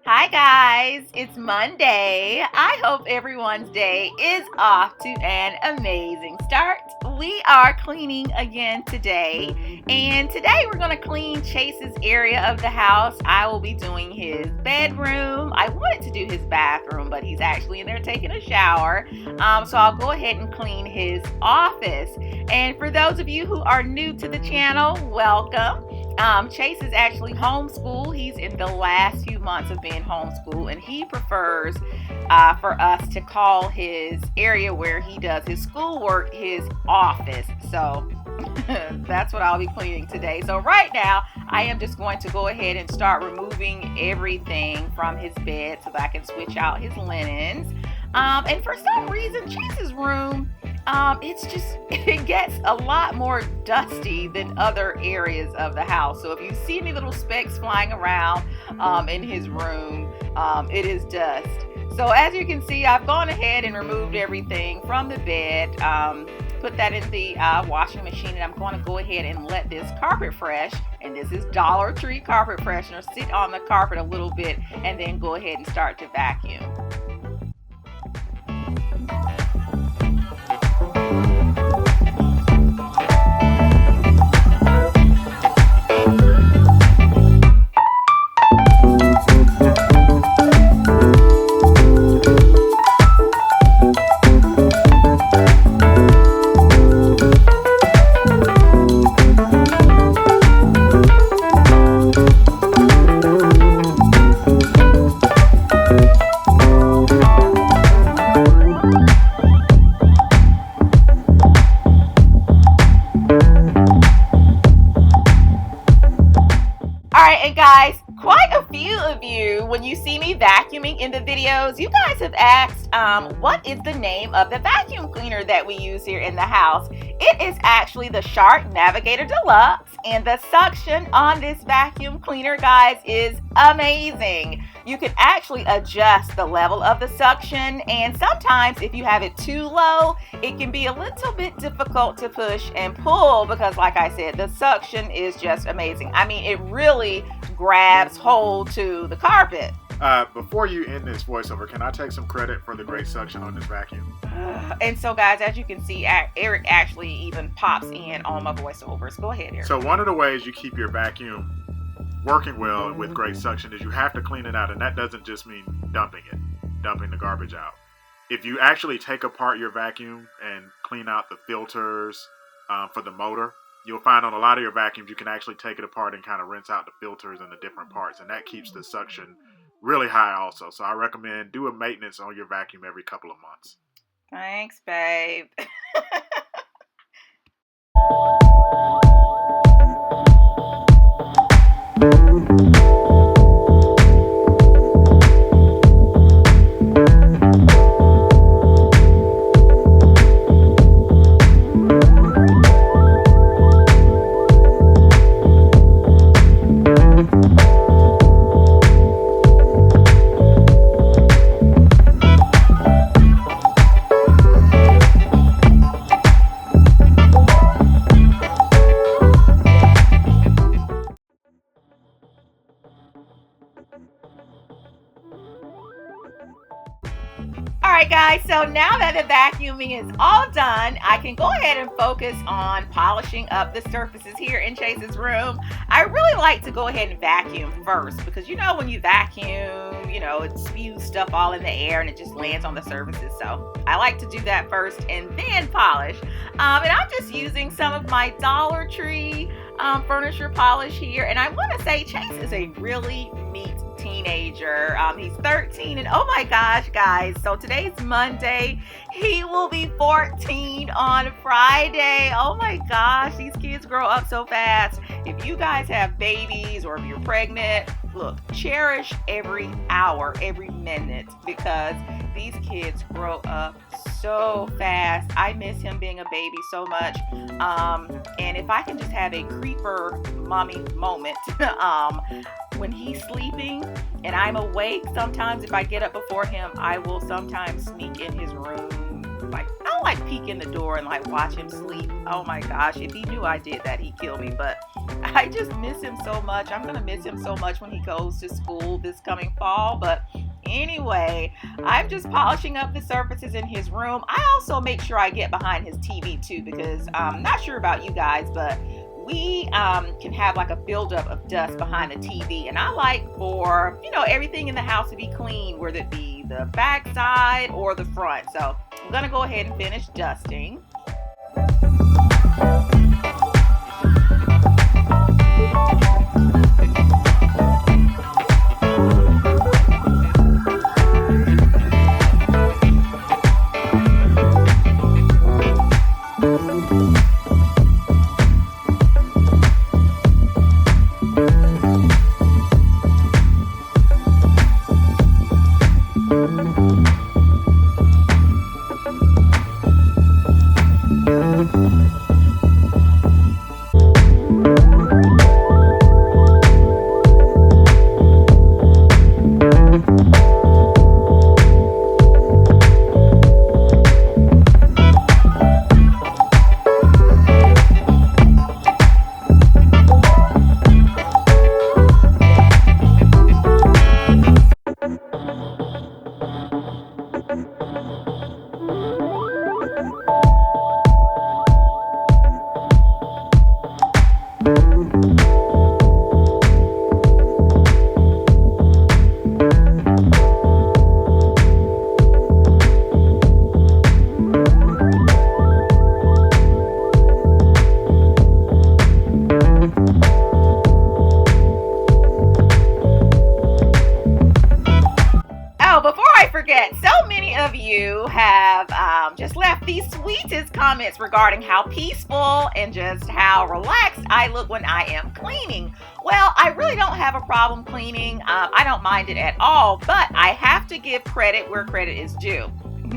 Hi guys, it's Monday. I hope everyone's day is off to an amazing start. We are cleaning again today, and today we're going to clean Chase's area of the house. I will be doing his bedroom. I wanted to do his bathroom, but he's actually in there taking a shower. So I'll go ahead and clean his office. And for those of you who are new to the channel, welcome. Chase is actually homeschooled. He's in the last few months of being homeschooled, and he prefers for us to call his area where he does his schoolwork his office. So that's what I'll be cleaning today. So right now, I am just going to go ahead and start removing everything from his bed so that I can switch out his linens. And for some reason, Chase's room, it gets a lot more dusty than other areas of the house. So if you see any little specks flying around in his room, it is dust. So as you can see, I've gone ahead and removed everything from the bed, put that in the washing machine, and I'm going to go ahead and let this Carpet Fresh, and this is Dollar Tree carpet freshener, sit on the carpet a little bit and then go ahead and start to vacuum. And guys, quite a few of you, when you see me vacuuming in the videos, you guys have asked, what is the name of the vacuum cleaner that we use here in the house? It is actually the Shark Navigator Deluxe, and the suction on this vacuum cleaner, guys, is amazing. You can actually adjust the level of the suction, and sometimes if you have it too low, it can be a little bit difficult to push and pull because, like I said, the suction is just amazing. I mean, it really grabs hold to the carpet. Before you end this voiceover, can I take some credit for the great suction on this vacuum? And so, guys, as you can see, Eric actually even pops in on my voiceovers. Go ahead, Eric. So one of the ways you keep your vacuum working well with great suction is you have to clean it out, and that doesn't just mean dumping the garbage out. If you actually take apart your vacuum and clean out the filters for the motor, you'll find on a lot of your vacuums you can actually take it apart and kind of rinse out the filters and the different parts, and that keeps the suction really high also. So I recommend do a maintenance on your vacuum every couple of months. Thanks, babe. Alright guys, so now that the vacuuming is all done, I can go ahead and focus on polishing up the surfaces here in Chase's room. I really like to go ahead and vacuum first because you know when you vacuum, you know, it spews stuff all in the air and it just lands on the surfaces. So I like to do that first and then polish. And I'm just using some of my Dollar Tree furniture polish here, and I want to say Chase is a really neat teenager. He's 13, and oh my gosh, guys, so today's Monday. He will be 14 on Friday. Oh my gosh, these kids grow up so fast. If you guys have babies or if you're pregnant, look, cherish every hour, every minute, because these kids grow up so fast. I miss him being a baby so much. And if I can just have a creeper mommy moment when he's sleeping and I'm awake, sometimes if I get up before him, I will sometimes sneak in his room like, I don't like peek in the door and like watch him sleep. Oh my gosh, if he knew I did that, he'd kill me. But I just miss him so much. I'm gonna miss him so much when he goes to school this coming fall. But anyway, I'm just polishing up the surfaces in his room. I also make sure I get behind his TV too, because I'm not sure about you guys, but we can have like a buildup of dust behind the TV, and I like for everything in the house to be clean, whether it be the back side or the front. So I'm gonna go ahead and finish dusting. So many of you have just left the sweetest comments regarding how peaceful and just how relaxed I look when I am cleaning. Well, I really don't have a problem cleaning. I don't mind it at all, but I have to give credit where credit is due.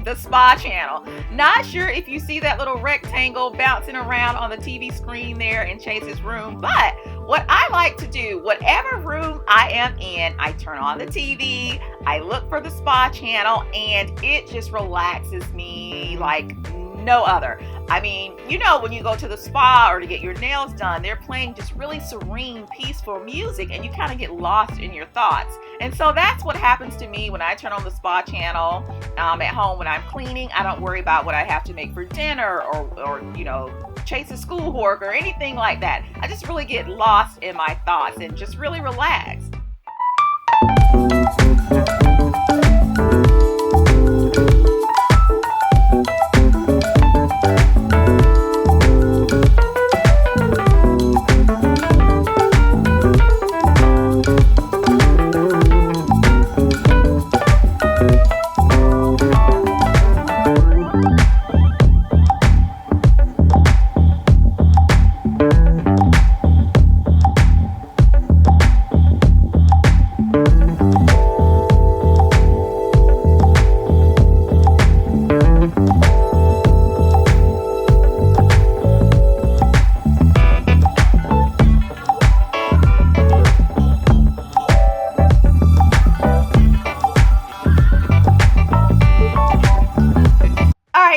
The spa channel. Not sure if you see that little rectangle bouncing around on the TV screen there in Chase's room, but what I like to do, whatever room I am in, I turn on the TV, I look for the spa channel, and it just relaxes me like no other. I mean, when you go to the spa or to get your nails done, they're playing just really serene, peaceful music, and you kind of get lost in your thoughts. And so that's what happens to me when I turn on the spa channel at home when I'm cleaning. I don't worry about what I have to make for dinner or chase a schoolwork or anything like that. I just really get lost in my thoughts and just really relax.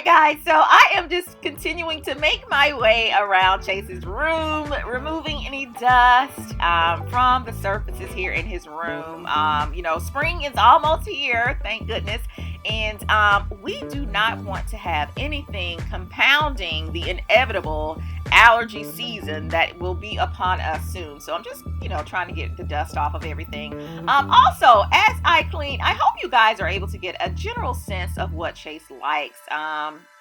Guys, so I am just continuing to make my way around Chase's room, removing any dust from the surfaces here in his room. Spring is almost here, thank goodness, and we do not want to have anything compounding the inevitable allergy season that will be upon us soon. So I'm just, trying to get the dust off of everything. Also, as I clean, I hope you guys are able to get a general sense of what Chase likes.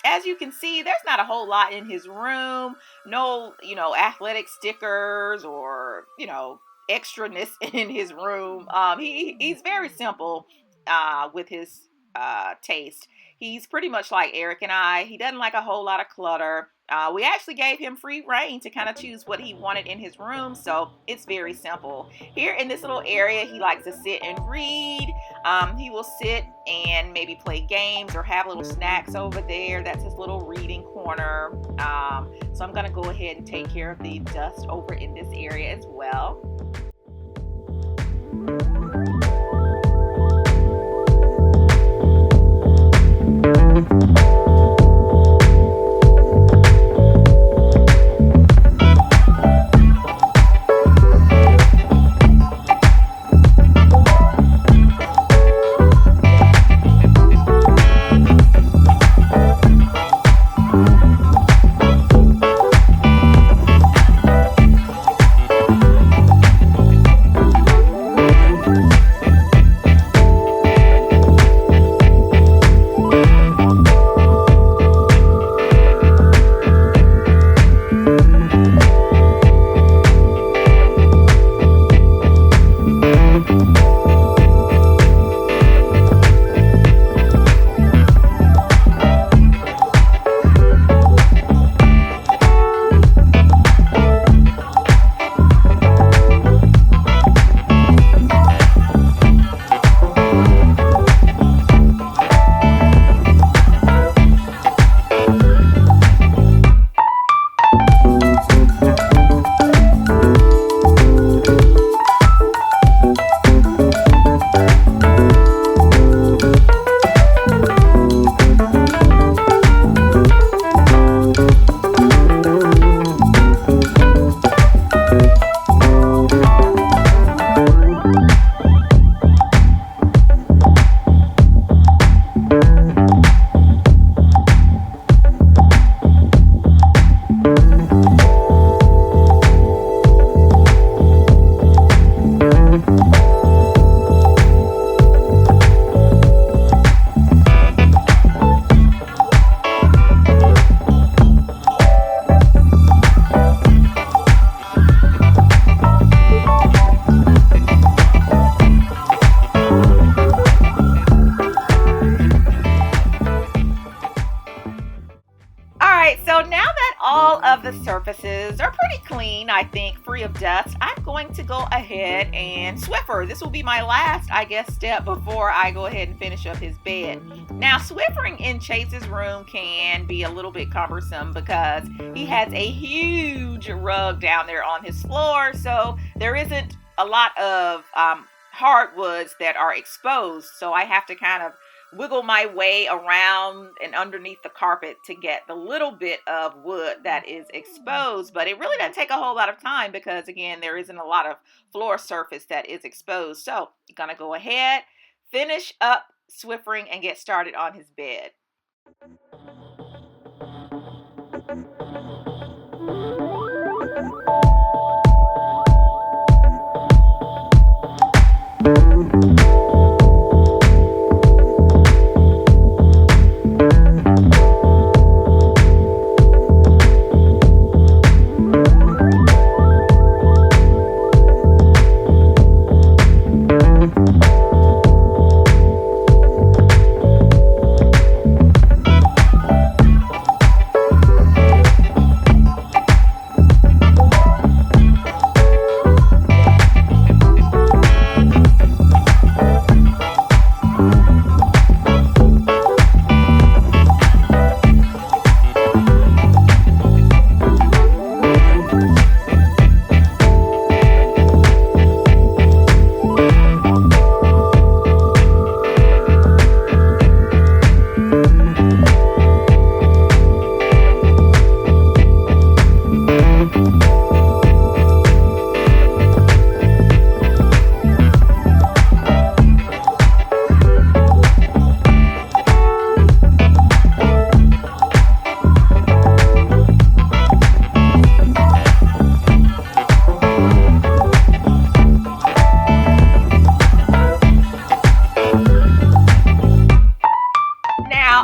As you can see, there's not a whole lot in his room. No, athletic stickers or, extraness in his room. He's very simple with his taste. He's pretty much like Eric and I. He doesn't like a whole lot of clutter. We actually gave him free reign to kind of choose what he wanted in his room, so it's very simple. Here in this little area, he likes to sit and read. He will sit and maybe play games or have little snacks over there. That's his little reading corner. So I'm going to go ahead and take care of the dust over in this area as well. of the surfaces are pretty clean, I think, free of dust, I'm going to go ahead and Swiffer. This will be my last, I guess, step before I go ahead and finish up his bed. Now, Swiffering in Chase's room can be a little bit cumbersome because he has a huge rug down there on his floor, so there isn't a lot of hardwoods that are exposed, so I have to kind of wiggle my way around and underneath the carpet to get the little bit of wood that is exposed. But it really doesn't take a whole lot of time because, again, there isn't a lot of floor surface that is exposed. So you're going to go ahead, finish up Swiffering, and get started on his bed.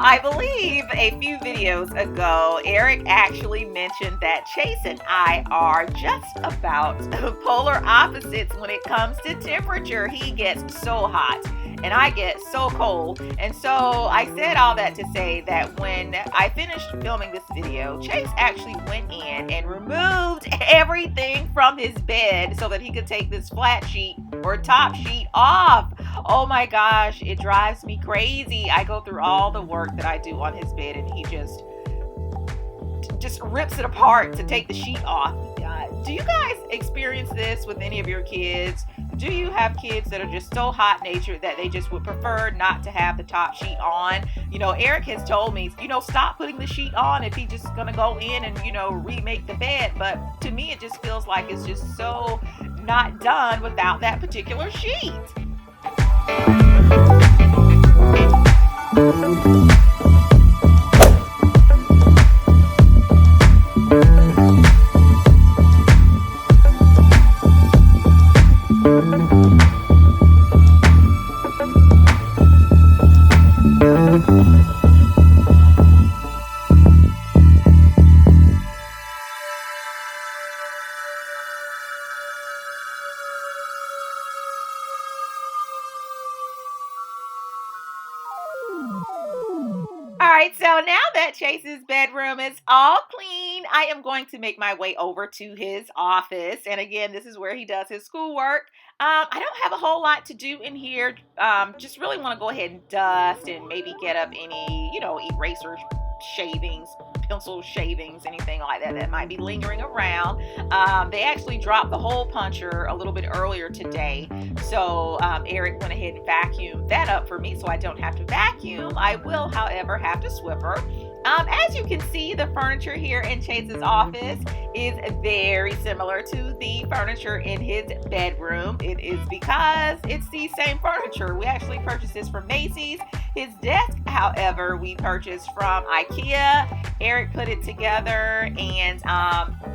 I believe a few videos ago, Eric actually mentioned that Chase and I are just about polar opposites when it comes to temperature. He gets so hot and I get so cold. And so I said all that to say that when I finished filming this video, Chase actually went in and removed everything from his bed so that he could take this flat sheet or top sheet off. Oh my gosh, it drives me crazy. I go through all the work that I do on his bed and he just rips it apart to take the sheet off. Do you guys experience this with any of your kids? Do you have kids that are just so hot-natured that they just would prefer not to have the top sheet on? You know, Eric has told me, stop putting the sheet on if he's just going to go in and, remake the bed. But to me, it just feels like it's just so not done without that particular sheet. All right, so now that Chase's bedroom is all clean, I am going to make my way over to his office. And again, this is where he does his schoolwork. I don't have a whole lot to do in here. Just really want to go ahead and dust and maybe get up any, eraser shavings, pencil shavings, anything like that might be lingering around. They actually dropped the hole puncher a little bit earlier today. So Eric went ahead and vacuumed that up for me so I don't have to vacuum. I will, however, have to Swiffer. As you can see, the furniture here in Chase's office is very similar to the furniture in his bedroom. It is because it's the same furniture. We actually purchased this from Macy's. His desk, however, we purchased from IKEA. Eric put it together, and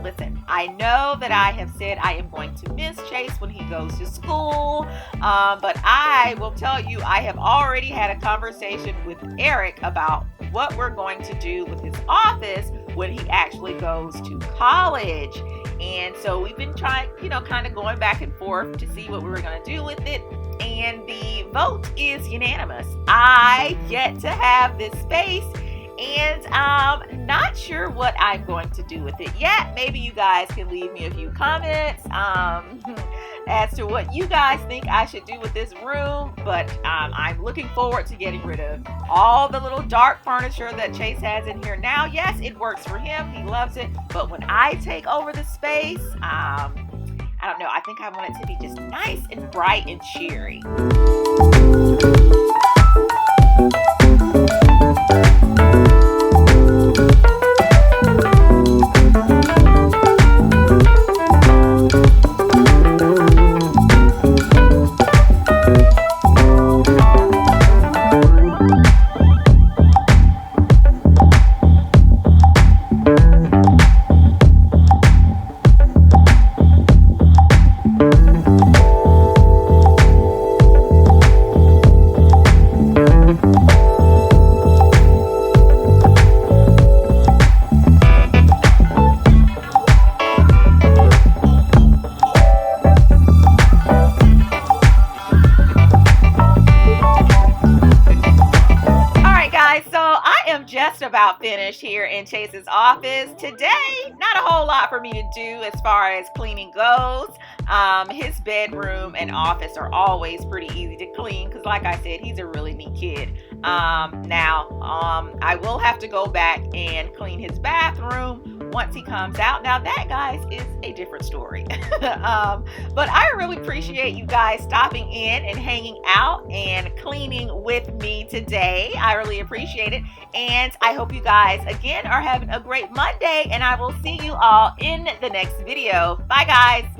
listen, I know that I have said I am going to miss Chase when he goes to school, but I will tell you, I have already had a conversation with Eric about what we're going to do with his office when he actually goes to college. And so we've been trying, kind of going back and forth to see what we were going to do with it. And the vote is unanimous. I get to have this space, And not sure what I'm going to do with it yet. Maybe you guys can leave me a few comments as to what you guys think I should do with this room. But I'm looking forward to getting rid of all the little dark furniture that Chase has in here now. Yes, it works for him. He loves it. But when I take over the space, I don't know. I think I want it to be just nice and bright and cheery. Just about finished here in Chase's office. Today, not a whole lot for me to do as far as cleaning goes. His bedroom and office are always pretty easy to clean because, like I said, he's a really neat kid. I will have to go back and clean his bathroom once he comes out. Now that, guys, is a different story. But I really appreciate you guys stopping in and hanging out and cleaning with me today. I really appreciate it. And I hope you guys, again, are having a great Monday. And I will see you all in the next video. Bye, guys.